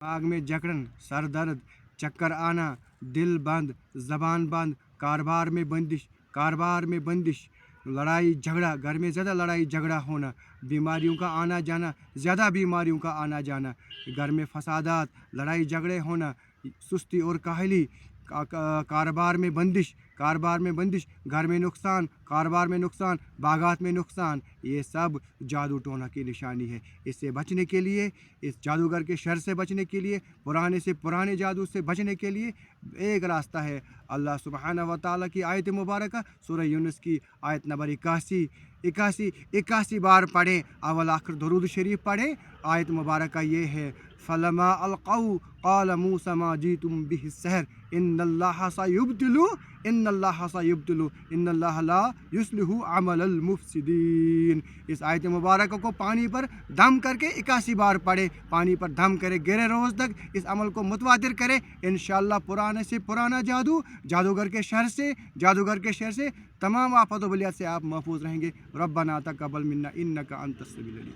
दिमाग में जकड़न, सर दर्द, चक्कर आना, दिल बंद, ज़बान बंद, कारोबार में बंदिश, लड़ाई झगड़ा, घर में ज़्यादा लड़ाई झगड़ा होना, बीमारियों का आना जाना, ज़्यादा बीमारियों का आना जाना, घर में फसादात, लड़ाई झगड़े होना, सुस्ती और काहली, कारोबार में बंदिश, घर में नुकसान, कारोबार में नुकसान, बागात में नुकसान, ये सब जादू टोना की निशानी है। इससे बचने के लिए, इस जादूगर के शर से बचने के लिए, पुराने से पुराने जादू से बचने के लिए एक रास्ता है। अल्लाह सुब्हानहू व तआला की आयत मुबारक सूरह यूनुस की आयत नंबर 81 बार पढ़ें, अव्वल आखिर दुरूद शरीफ पढ़ें। आयत मुबारक ये है, फलमा अलक़ौ क़ाल मूसा मा जीतुम बिहि सहर इन्नल्लाह सयुब्तिलु इन्नल्लाह ला युस्लिहु अमलल मुफ़सिदीन। इस आयत मुबारक को पानी पर दम करके 81 बार पढ़े, पानी पर दम करे, गिरे रोज़ तक इस अमल को मुतवातिर करे। इंशाअल्लाह पुराने से पुराना जादूगर के शर से तमाम आफत व बलियात से आप महफूज रहेंगे। रब्बना तक़ब्बल मिन्ना इन्नका अंतस समीउल अलीम।